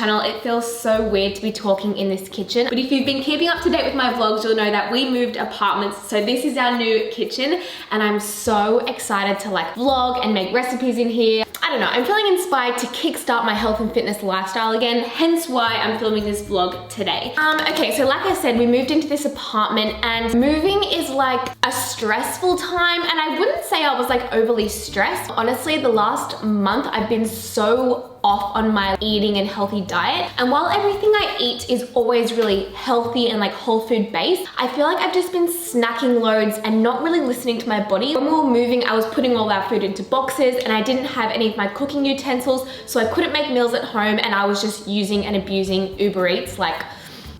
channel, it feels so weird to be talking in this kitchen. But if you've been keeping up to date with my vlogs, you'll know that we moved apartments. So this is our new kitchen and I'm so excited to like vlog and make recipes in here. I don't know, I'm feeling inspired to kickstart my health and fitness lifestyle again, hence why I'm filming this vlog today. Okay, so like I said, we moved into this apartment and moving is like a stressful time, and I wouldn't say I was like overly stressed. Honestly, the last month I've been so off on my eating and healthy diet, and while everything I eat is always really healthy and like whole food based, I feel like I've just been snacking loads and not really listening to my body. When we were moving, I was putting all our food into boxes and I didn't have any of my cooking utensils, so I couldn't make meals at home, and I was just using and abusing Uber Eats. Like,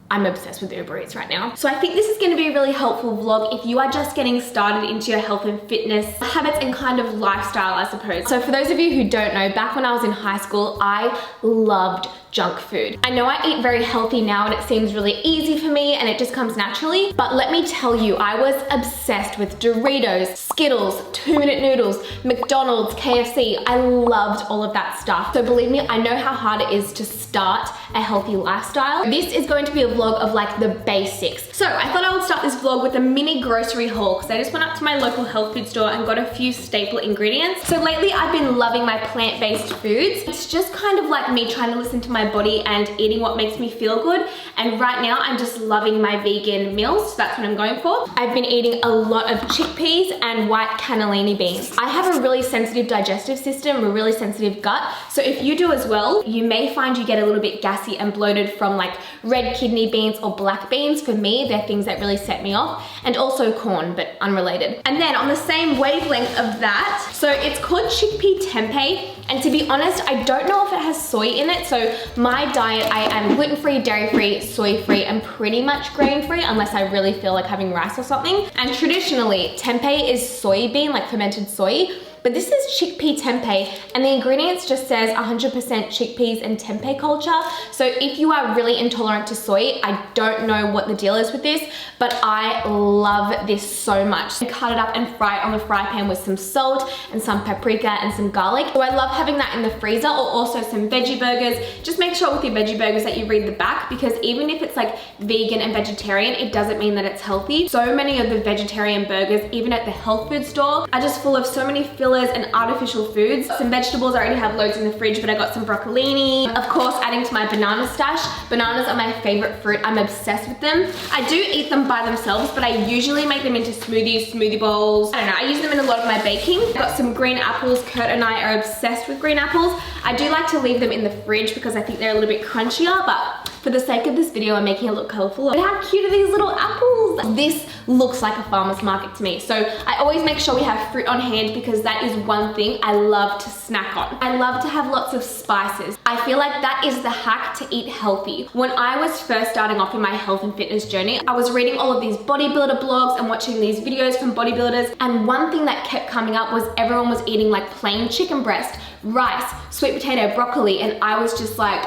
I'm obsessed with Uber Eats right now. So I think this is gonna be a really helpful vlog if you are just getting started into your health and fitness habits and kind of lifestyle, I suppose. So for those of you who don't know, back when I was in high school, I loved junk food. I know I eat very healthy now and it seems really easy for me and it just comes naturally, but let me tell you, I was obsessed with Doritos, Skittles, 2-minute noodles, McDonald's, KFC. I loved all of that stuff. So believe me, I know how hard it is to start a healthy lifestyle. This is going to be a vlog of like the basics. So I thought I would start this vlog with a mini grocery haul because I just went up to my local health food store and got a few staple ingredients. So lately I've been loving my plant-based foods. It's just kind of like me trying to listen to my body and eating what makes me feel good. And right now I'm just loving my vegan meals. So that's what I'm going for. I've been eating a lot of chickpeas and white cannellini beans. I have a really sensitive digestive system, a really sensitive gut. So if you do as well, you may find you get a little bit gassy and bloated from like red kidney beans or black beans. For me, they're things that really set me off. And also corn, but unrelated. And then on the same wavelength of that, so it's called chickpea tempeh. And to be honest, I don't know if it has soy in it. So my diet, I am gluten-free, dairy-free, soy-free, and pretty much grain-free unless I really feel like having rice or something. And traditionally, tempeh is soybean, like fermented soy. But this is chickpea tempeh, and the ingredients just says 100% chickpeas and tempeh culture. So if you are really intolerant to soy, I don't know what the deal is with this, but I love this so much. I cut it up and fry it on the fry pan with some salt and some paprika and some garlic. So I love having that in the freezer, or also some veggie burgers. Just make sure with your veggie burgers that you read the back, because even if it's like vegan and vegetarian, it doesn't mean that it's healthy. So many of the vegetarian burgers, even at the health food store, are just full of so many fillers and artificial foods. Some vegetables, I already have loads in the fridge, but I got some broccolini. Of course, adding to my banana stash. Bananas are my favorite fruit. I'm obsessed with them. I do eat them by themselves, but I usually make them into smoothies, smoothie bowls. I don't know, I use them in a lot of my baking. I've got some green apples. Kurt and I are obsessed with green apples. I do like to leave them in the fridge because I think they're a little bit crunchier, but for the sake of this video, I'm making it look colorful. But how cute are these little apples? This looks like a farmer's market to me. So I always make sure we have fruit on hand because that is one thing I love to snack on. I love to have lots of spices. I feel like that is the hack to eat healthy. When I was first starting off in my health and fitness journey, I was reading all of these bodybuilder blogs and watching these videos from bodybuilders, and one thing that kept coming up was everyone was eating like plain chicken breast, rice, sweet potato, broccoli, and I was just like,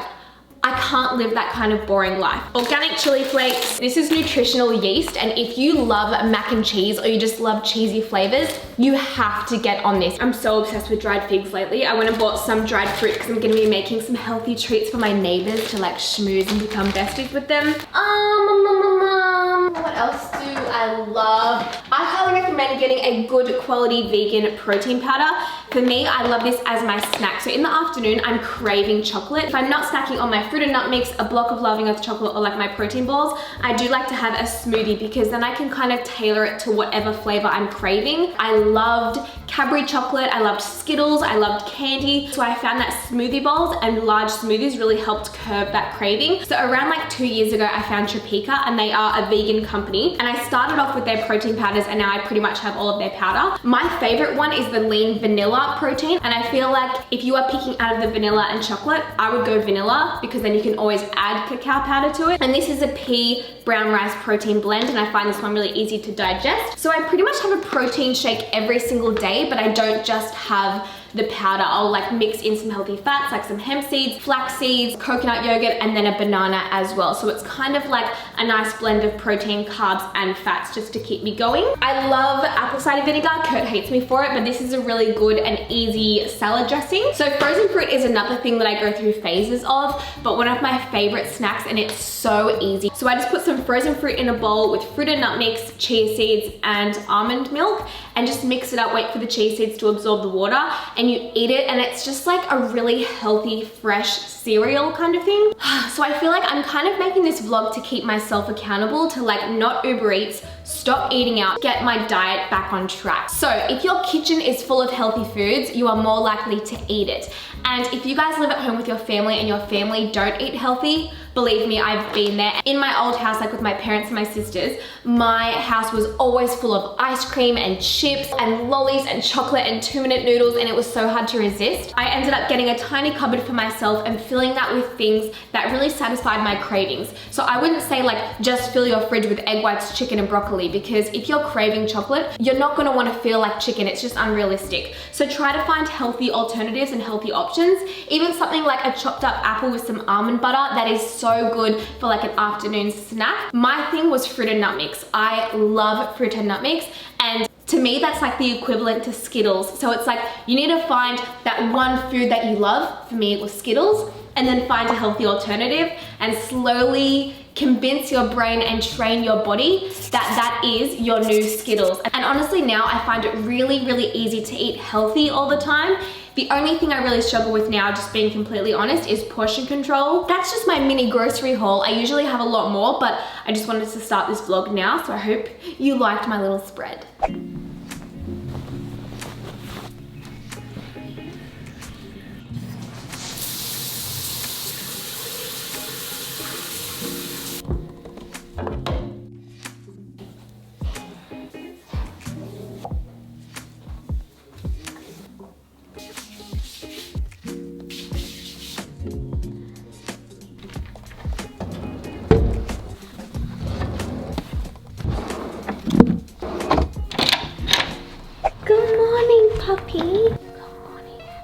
I can't live that kind of boring life. Organic chili flakes. This is nutritional yeast, and if you love mac and cheese or you just love cheesy flavors, you have to get on this. I'm so obsessed with dried figs lately. I went and bought some dried fruit because I'm gonna be making some healthy treats for my neighbors to like schmooze and become besties with them. What else do I love? I highly recommend getting a good quality vegan protein powder. For me, I love this as my snack. So in the afternoon, I'm craving chocolate. If I'm not snacking on my fruit and nut mix, a block of Loving Earth chocolate, or like my protein balls, I do like to have a smoothie because then I can kind of tailor it to whatever flavor I'm craving. I loved Cadbury chocolate, I loved Skittles, I loved candy. So I found that smoothie bowls and large smoothies really helped curb that craving. So around like 2 years ago, I found Topeka, and they are a vegan company. And I started off with their protein powders, and now I pretty much have all of their powder. My favorite one is the lean vanilla protein. And I feel like if you are picking out of the vanilla and chocolate, I would go vanilla because then you can always add cacao powder to it. And this is a pea brown rice protein blend, and I find this one really easy to digest. So I pretty much have a protein shake every single day, but I don't just have the powder. I'll like mix in some healthy fats, like some hemp seeds, flax seeds, coconut yogurt, and then a banana as well. So it's kind of like a nice blend of protein, carbs, and fats just to keep me going. I love apple cider vinegar. Kurt hates me for it, but this is a really good and easy salad dressing. So frozen fruit is another thing that I go through phases of, but one of my favorite snacks, and it's so easy. So I just put some frozen fruit in a bowl with fruit and nut mix, chia seeds, and almond milk, and just mix it up, wait for the chia seeds to absorb the water, and you eat it, and it's just like a really healthy, fresh cereal kind of thing. So I feel like I'm kind of making this vlog to keep myself accountable to like not Uber Eats, stop eating out, get my diet back on track. So if your kitchen is full of healthy foods, you are more likely to eat it. And if you guys live at home with your family and your family don't eat healthy, believe me, I've been there. In my old house, like with my parents and my sisters, my house was always full of ice cream and chips and lollies and chocolate and 2-minute noodles, and it was so hard to resist. I ended up getting a tiny cupboard for myself and filling that with things that really satisfied my cravings. So I wouldn't say like just fill your fridge with egg whites, chicken, and broccoli, because if you're craving chocolate, you're not gonna wanna feel like chicken. It's just unrealistic. So try to find healthy alternatives and healthy options. Even something like a chopped up apple with some almond butter, that is so good for like an afternoon snack. My thing was fruit and nut mix. I love fruit and nut mix, and to me that's like the equivalent to Skittles. So it's like you need to find that one food that you love. For me it was Skittles, and then find a healthy alternative and slowly convince your brain and train your body that that is your new Skittles. And honestly now I find it really, really easy to eat healthy all the time. The only thing I really struggle with now, just being completely honest, is portion control. That's just my mini grocery haul. I usually have a lot more, but I just wanted to start this vlog now, so I hope you liked my little spread. Puppy. Good morning, Abby.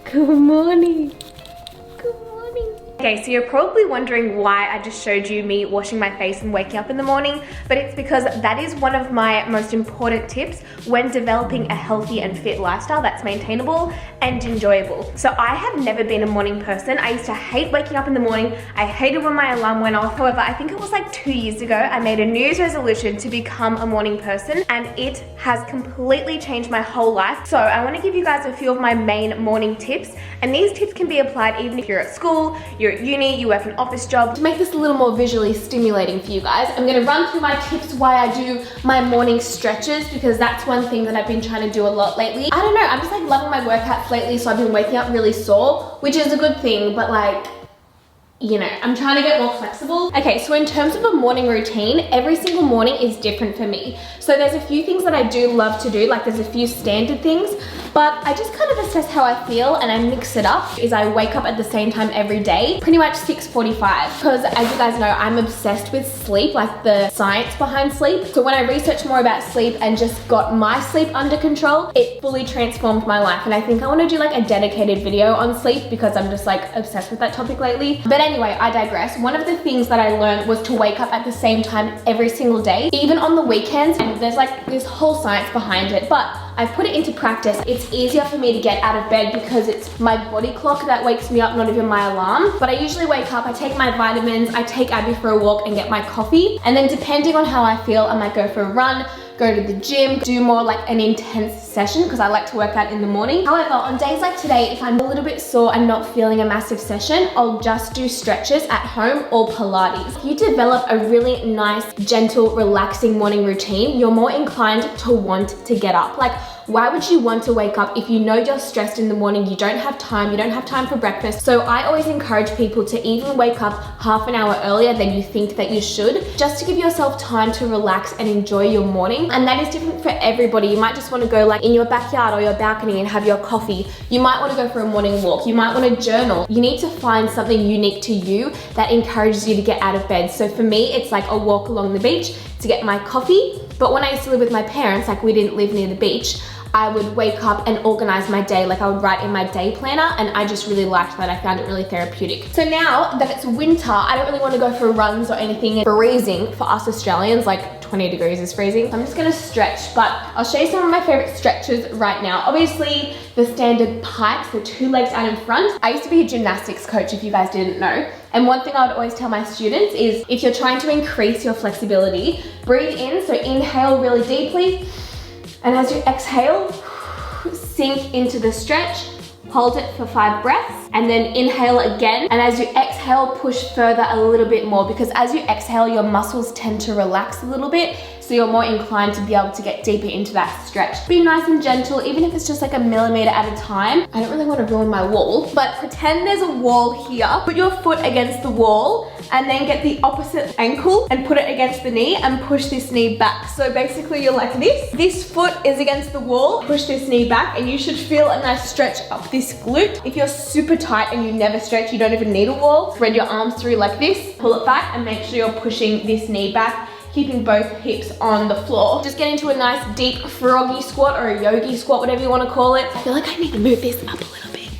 Good morning. Good morning. Okay, so you're probably wondering why I just showed you me washing my face and waking up in the morning, but it's because that is one of my most important tips when developing a healthy and fit lifestyle that's maintainable and enjoyable. So I have never been a morning person. I used to hate waking up in the morning. I hated when my alarm went off. However, I think it was like 2 years ago, I made a New Year's resolution to become a morning person, and it has completely changed my whole life. So I want to give you guys a few of my main morning tips, and these tips can be applied even if you're at school, you're at uni, you work an office job. To make this a little more visually stimulating for you guys, I'm going to run through my tips why I do my morning stretches, because that's one thing that I've been trying to do a lot lately. I don't know, I'm just like loving my workouts lately, so I've been waking up really sore, which is a good thing, but like, you know, I'm trying to get more flexible. Okay, so in terms of a morning routine, every single morning is different for me. So there's a few things that I do love to do, like there's a few standard things, but I just kind of assess how I feel and I mix it up. Is I wake up at the same time every day, pretty much 6:45, because as you guys know, I'm obsessed with sleep, like the science behind sleep. So when I researched more about sleep and just got my sleep under control, it fully transformed my life. And I think I want to do like a dedicated video on sleep because I'm just like obsessed with that topic lately. But anyway, I digress. One of the things that I learned was to wake up at the same time every single day, even on the weekends. And there's like this whole science behind it, but I put it into practice. It's easier for me to get out of bed because it's my body clock that wakes me up, not even my alarm. But I usually wake up, I take my vitamins, I take Abby for a walk and get my coffee. And then depending on how I feel, I might go for a run, go to the gym, do more like an intense session because I like to work out in the morning. However, on days like today, if I'm a little bit sore and not feeling a massive session, I'll just do stretches at home or Pilates. If you develop a really nice, gentle, relaxing morning routine, you're more inclined to want to get up. Like, why would you want to wake up if you know you're stressed in the morning, you don't have time for breakfast? So I always encourage people to even wake up half an hour earlier than you think that you should, just to give yourself time to relax and enjoy your morning. And that is different for everybody. You might just want to go like in your backyard or your balcony and have your coffee. You might want to go for a morning walk. You might want to journal. You need to find something unique to you that encourages you to get out of bed. So for me, it's like a walk along the beach to get my coffee. But when I used to live with my parents, like we didn't live near the beach, I would wake up and organize my day. Like I would write in my day planner, and I just really liked that. I found it really therapeutic. So now that it's winter, I don't really want to go for runs or anything. Freezing for us Australians, like 20 degrees is freezing. So I'm just gonna stretch, but I'll show you some of my favorite stretches right now. Obviously, the standard pipes, the 2 legs out in front. I used to be a gymnastics coach, if you guys didn't know. And one thing I would always tell my students is if you're trying to increase your flexibility, breathe in, so inhale really deeply. And as you exhale, sink into the stretch. Hold it for 5 breaths and then inhale again. And as you exhale, push further a little bit more, because as you exhale, your muscles tend to relax a little bit. So you're more inclined to be able to get deeper into that stretch. Be nice and gentle, even if it's just like a millimeter at a time. I don't really want to ruin my wall, but pretend there's a wall here. Put your foot against the wall and then get the opposite ankle and put it against the knee and push this knee back. So basically you're like this. This foot is against the wall, push this knee back, and you should feel a nice stretch up this glute. If you're super tight and you never stretch, you don't even need a wall. Spread your arms through like this, pull it back, and make sure you're pushing this knee back, keeping both hips on the floor. Just get into a nice deep froggy squat or a yogi squat, whatever you want to call it. I feel like I need to move this up a little bit.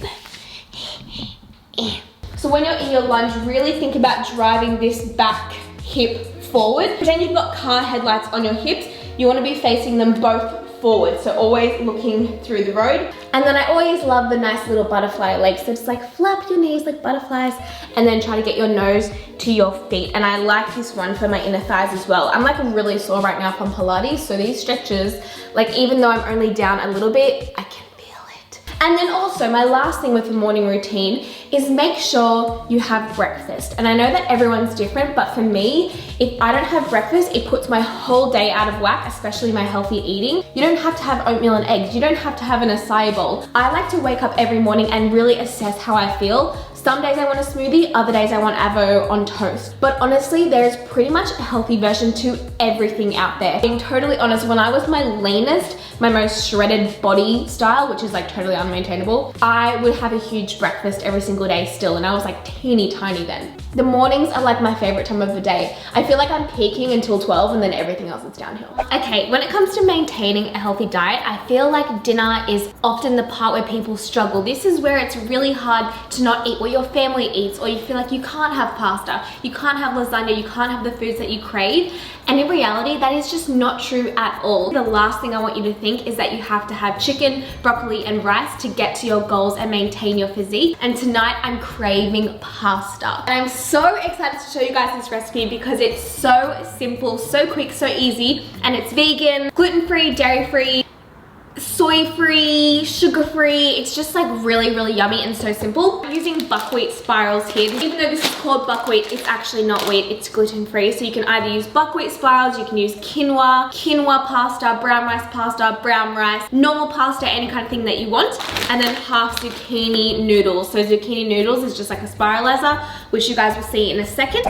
So when you're in your lunge, really think about driving this back hip forward. Pretend you've got car headlights on your hips. You want to be facing them both forward, so always looking through the road. And then I always love the nice little butterfly legs. So just like flap your knees like butterflies and then try to get your nose to your feet. And I like this one for my inner thighs as well. I'm like really sore right now from Pilates, so these stretches, like even though I'm only down a little bit, I can feel it. And then also my last thing with the morning routine is make sure you have breakfast. And I know that everyone's different, but for me, if I don't have breakfast, it puts my whole day out of whack, especially my healthy eating. You don't have to have oatmeal and eggs. You don't have to have an acai bowl. I like to wake up every morning and really assess how I feel. Some days I want a smoothie, other days I want avo on toast. But honestly, there's pretty much a healthy version to everything out there. Being totally honest, when I was my leanest, my most shredded body style, which is like totally unmaintainable, I would have a huge breakfast every single day still, and I was like teeny tiny then. The mornings are like my favorite time of the day. I feel like I'm peaking until 12 and then everything else is downhill. Okay, when it comes to maintaining a healthy diet, I feel like dinner is often the part where people struggle. This is where it's really hard to not eat what your family eats, or you feel like you can't have pasta, you can't have lasagna, you can't have the foods that you crave. And in reality, that is just not true at all. The last thing I want you to think is that you have to have chicken, broccoli, and rice to get to your goals and maintain your physique. And tonight I'm craving pasta. And I'm so excited to show you guys this recipe because it's so simple, so quick, so easy, and it's vegan, gluten-free, dairy-free, soy-free, sugar-free. It's just like really, really yummy and so simple. I'm using buckwheat spirals here. Even though this is called buckwheat, it's actually not wheat, it's gluten-free. So you can either use buckwheat spirals, you can use quinoa pasta, brown rice, normal pasta, any kind of thing that you want. And then half zucchini noodles. So zucchini noodles is just like a spiralizer, which you guys will see in a second.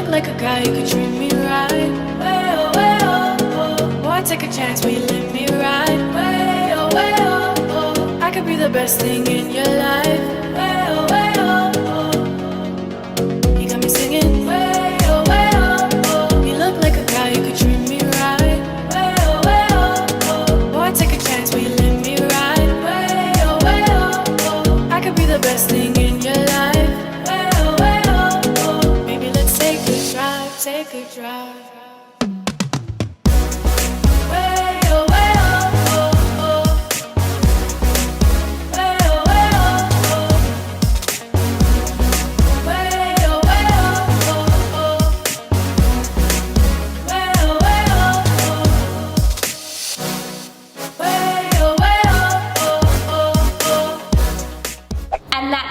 Like a guy who could treat me right. Way oh, way oh, oh. Boy, take a chance, will you let me ride? Way oh, oh. I could be the best thing in your life. Way oh, oh. You got me singing. Way oh, oh. You look like a guy who could treat me right. Way oh, oh. Boy, take a chance, will you let me ride? Way oh, oh. I could be the best thing in your life. Take a drive. Way oh, oh, oh. Way oh, oh, oh.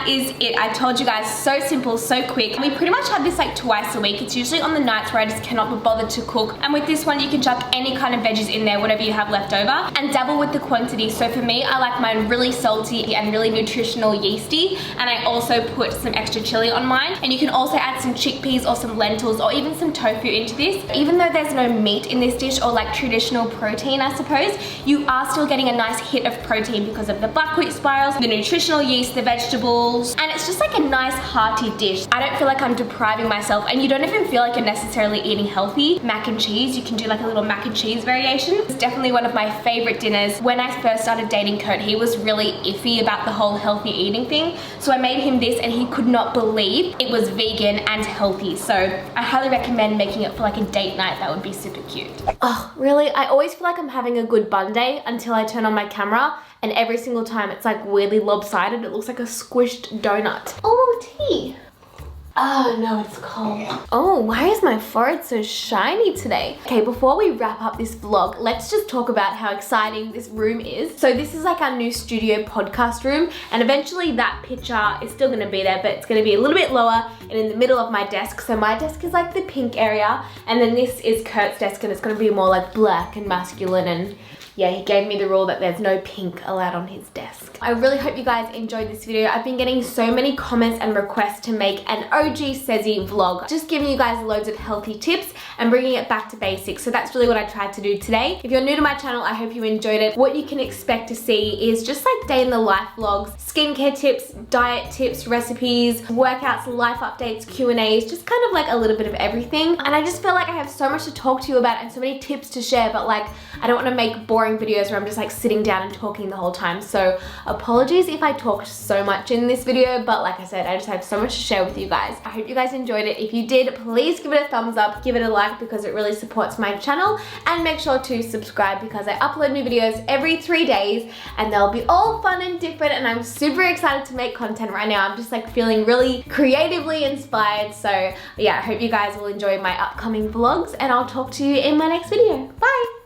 that is it. I told you guys, so simple, so quick. We pretty much have this like twice a week. It's usually on the nights where I just cannot be bothered to cook. And with this one, you can chuck any kind of veggies in there, whatever you have left over, and dabble with the quantity. So for me, I like mine really salty and really nutritional yeasty. And I also put some extra chili on mine. And you can also add some chickpeas or some lentils or even some tofu into this. Even though there's no meat in this dish or like traditional protein, I suppose, you are still getting a nice hit of protein because of the buckwheat spirals, the nutritional yeast, the vegetables, and it's just like a nice hearty dish. I don't feel like I'm depriving myself, and you don't even feel like you're necessarily eating healthy. Mac and cheese, you can do like a little mac and cheese variation. It's definitely one of my favorite dinners. When I first started dating Kurt, he was really iffy about the whole healthy eating thing, so I made him this and he could not believe it was vegan and healthy. So I highly recommend making it for like a date night. That would be super cute. Oh, really? I always feel like I'm having a good bun day until I turn on my camera, and every single time it's like weirdly lopsided. It looks like a squished donut. Oh, tea. Oh no, it's cold. Oh, why is my forehead so shiny today? Okay, before we wrap up this vlog, let's just talk about how exciting this room is. So this is like our new studio podcast room, and eventually that picture is still gonna be there, but it's gonna be a little bit lower and in the middle of my desk. So my desk is like the pink area, and then this is Kurt's desk, and it's gonna be more like black and masculine, and yeah, he gave me the rule that there's no pink allowed on his desk. I really hope you guys enjoyed this video. I've been getting so many comments and requests to make an OG Sezzy vlog, just giving you guys loads of healthy tips and bringing it back to basics. So that's really what I tried to do today. If you're new to my channel, I hope you enjoyed it. What you can expect to see is just like day in the life vlogs, skincare tips, diet tips, recipes, workouts, life updates, Q&As, just kind of like a little bit of everything. And I just feel like I have so much to talk to you about and so many tips to share, but like I don't want to make boring videos where I'm just like sitting down and talking the whole time. So apologies if I talked so much in this video, but like I said, I just have so much to share with you guys. I hope you guys enjoyed it. If you did, please give it a thumbs up, give it a like, because it really supports my channel, and make sure to subscribe because I upload new videos every 3 days and they'll be all fun and different, and I'm super excited to make content right now. I'm just like feeling really creatively inspired. So yeah, I hope you guys will enjoy my upcoming vlogs, and I'll talk to you in my next video. Bye!